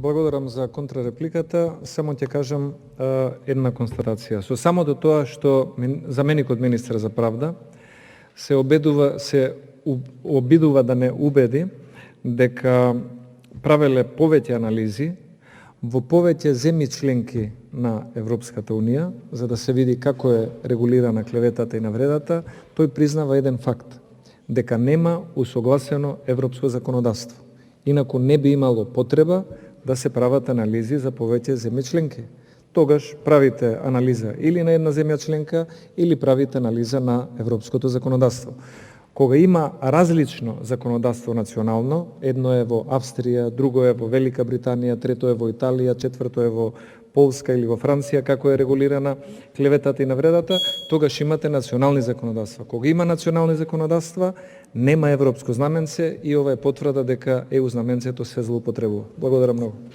Благодарам за контрарепликата. Само ќе кажам една констатација. Со самото тоа што заменикот министер за правда се обидува да не убеди дека правеле повеќе анализи во повеќе земји членки на Европската Унија, за да се види како е регулирана клеветата и навредата, тој признава еден факт, дека нема усогласено европско законодавство. Инаку не би имало потреба да се прават анализи за повеќе земји членки. Тогаш правите анализа или на една земја членка, или правите анализа на европското законодавство. Кога има различно законодавство национално, едно е во Австрија, друго е во Велика Британија, трето е во Италија, четврто е во Полска или во Франција, како е регулирана клеветата и навредата, тогаш имате национални законодавства. Кога има национални законодавства, нема европско знаменце и ова е потврда дека ЕУ знаменцето се злоупотребува. Благодарам многу.